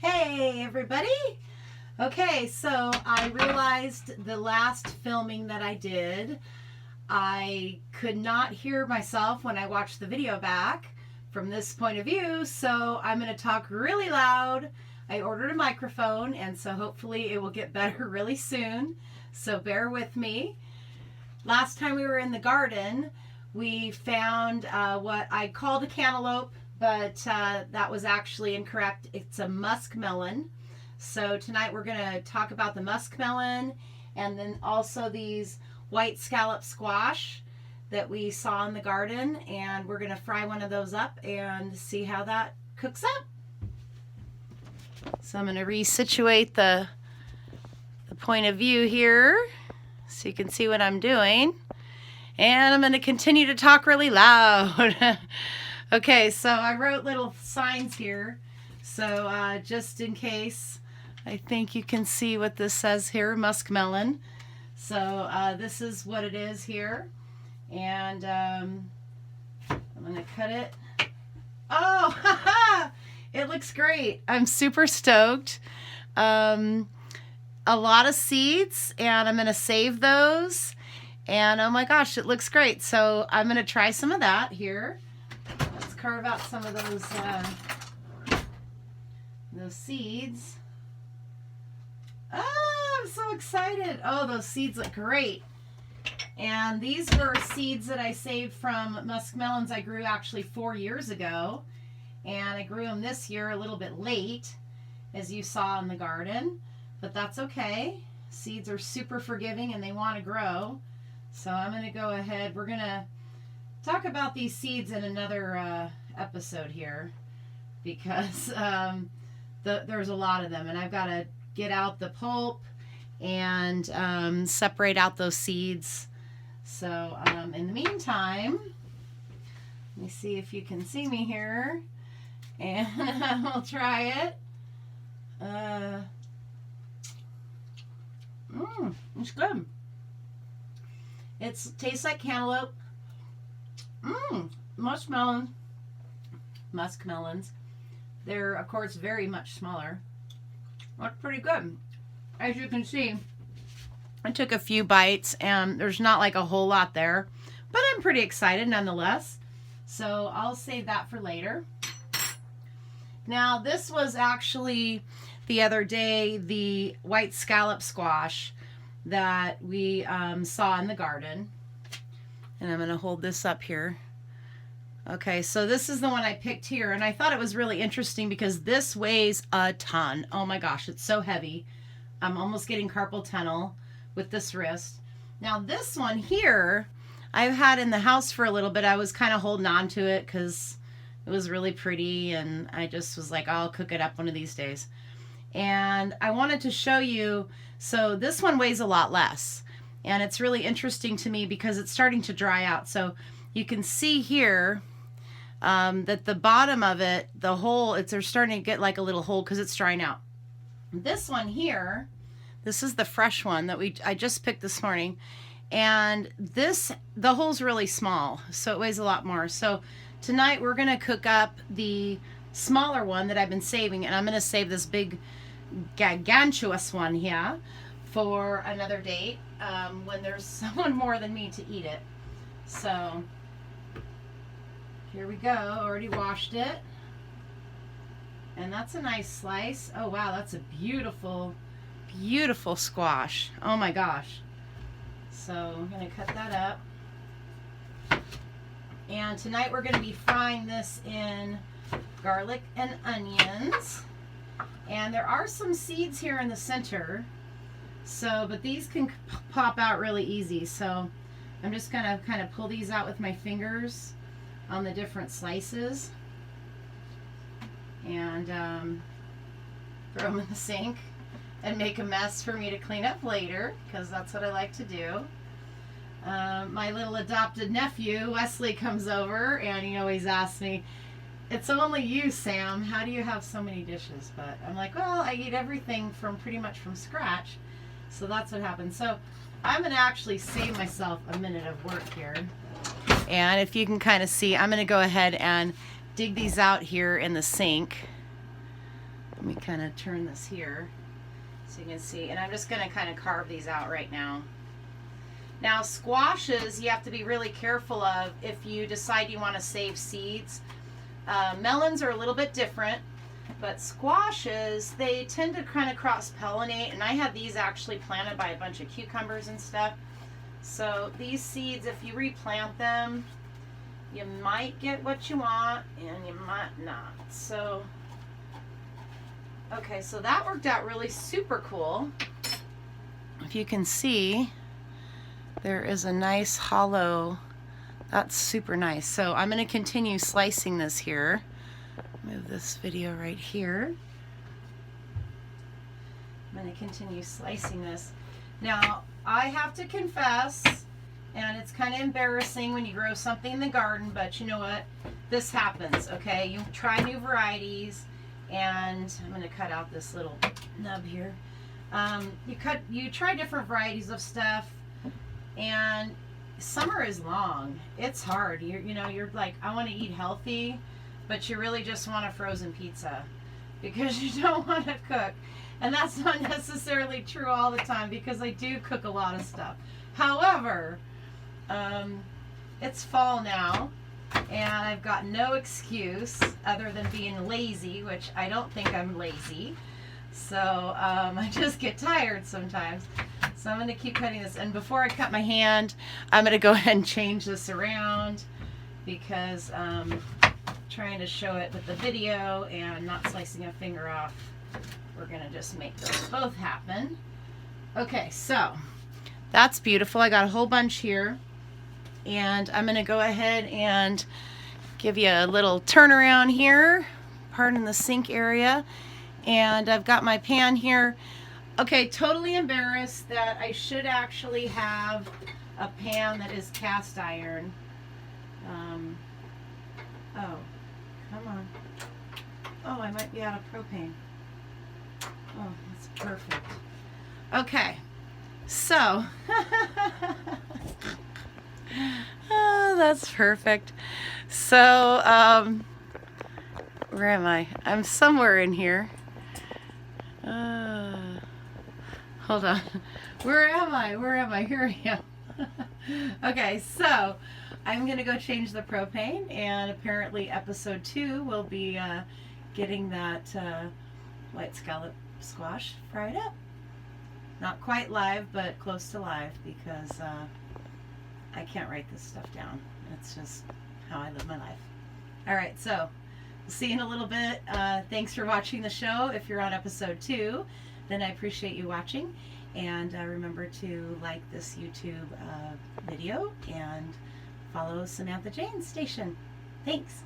Hey everybody! Okay, so I realized the last filming that I did, I could not hear myself when I watched the video back from this point of view, so I'm going to talk really loud. I ordered a microphone, and so hopefully it will get better really soon, so bear with me. Last time we were in the garden, we found what I called a cantaloupe, but that was actually incorrect. It's a musk melon. So tonight we're going to talk about the musk melon and then also these white scallop squash that we saw in the garden, and we're going to fry one of those up and see how that cooks up. So I'm going to resituate the point of view here so you can see what I'm doing. And I'm going to continue to talk really loud. Okay, so I wrote little signs here. So just in case, I think you can see what this says here, musk melon. So this is what it is here. And I'm going to cut it. Oh, it looks great. I'm super stoked. A lot of seeds, and I'm going to save those. And oh my gosh, it looks great. So I'm going to try some of that here. Let's carve out some of those seeds. Oh, I'm so excited. Oh, those seeds look great. And these were seeds that I saved from musk melons I grew actually 4 years ago. And I grew them this year a little bit late, as you saw in the garden. But that's okay. Seeds are super forgiving and they want to grow. So I'm going to go ahead. We're going to talk about these seeds in another episode here because there's a lot of them, and I've got to get out the pulp and separate out those seeds. So in the meantime, let me see if you can see me here, and we'll try it. It's good. It tastes like cantaloupe. Musk melons. They're, of course, very much smaller. That's pretty good. As you can see, I took a few bites, and there's not like a whole lot there, but I'm pretty excited nonetheless. So I'll save that for later. Now, this was actually the other day, the white scallop squash that we saw in the garden. And I'm going to hold this up here. Okay, so this is the one I picked here, and I thought it was really interesting because this weighs a ton. Oh my gosh, it's so heavy. I'm almost getting carpal tunnel with this wrist. Now this one here, I've had in the house for a little bit. I was kind of holding on to it because it was really pretty, and I just was like, I'll cook it up one of these days. And I wanted to show you, so this one weighs a lot less. And it's really interesting to me because it's starting to dry out. So you can see here that the bottom of it, the hole, they're starting to get like a little hole because it's drying out. This one here, this is the fresh one that I just picked this morning. And the hole's really small, so it weighs a lot more. So tonight we're going to cook up the smaller one that I've been saving. And I'm going to save this big gargantuous one here for another date when there's someone more than me to eat it. So here we go. Already washed it, and that's a nice slice. Oh wow, that's a beautiful squash. Oh my gosh. So I'm gonna cut that up, and tonight we're gonna be frying this in garlic and onions. And there are some seeds here in the center, but these can pop out really easy. So I'm just going to kind of pull these out with my fingers on the different slices and throw them in the sink and make a mess for me to clean up later, because that's what I like to do. My little adopted nephew, Wesley, comes over and he always asks me, "It's only you, Sam. How do you have so many dishes?" But I'm like, well, I eat everything pretty much from scratch. So that's what happens. So I'm going to actually save myself a minute of work here. And if you can kind of see, I'm going to go ahead and dig these out here in the sink. Let me kind of turn this here so you can see. And I'm just going to kind of carve these out right now. Now squashes you have to be really careful of if you decide you want to save seeds. Melons are a little bit different, but squashes, they tend to kind of cross-pollinate, and I had these actually planted by a bunch of cucumbers and stuff. So these seeds, if you replant them, you might get what you want and you might not. So, okay, so that worked out really super cool. If you can see, there is a nice hollow. That's super nice. So I'm going to continue slicing this here. Move this video right here. I'm going to continue slicing this. Now, I have to confess, and it's kind of embarrassing when you grow something in the garden, but you know what? This happens, okay? You try new varieties, and I'm going to cut out this little nub here. You try different varieties of stuff, and summer is long. It's hard. You're like, I want to eat healthy, but you really just want a frozen pizza because you don't want to cook. And that's not necessarily true all the time because I do cook a lot of stuff. However, it's fall now and I've got no excuse other than being lazy, which I don't think I'm lazy. So I just get tired sometimes. So I'm going to keep cutting this. And before I cut my hand, I'm going to go ahead and change this around because I'm trying to show it with the video and not slicing a finger off. We're going to just make those both happen. Okay, so that's beautiful. I got a whole bunch here. And I'm going to go ahead and give you a little turnaround here. Pardon the sink area. And I've got my pan here. Okay, totally embarrassed that I should actually have a pan that is cast iron. Oh, come on. Oh, I might be out of propane. Oh, that's perfect. Okay, so. Oh, that's perfect. So, where am I? I'm somewhere in here. Hold on. Where am I? Where am I? Here I am. Okay, so I'm going to go change the propane, and apparently episode 2 will be getting that white scallop squash fried up. Not quite live, but close to live because I can't write this stuff down. It's just how I live my life. All right, so we'll see you in a little bit. Thanks for watching the show. If you're on episode 2, then I appreciate you watching. And remember to like this YouTube video and follow Samantha Jane's station. Thanks.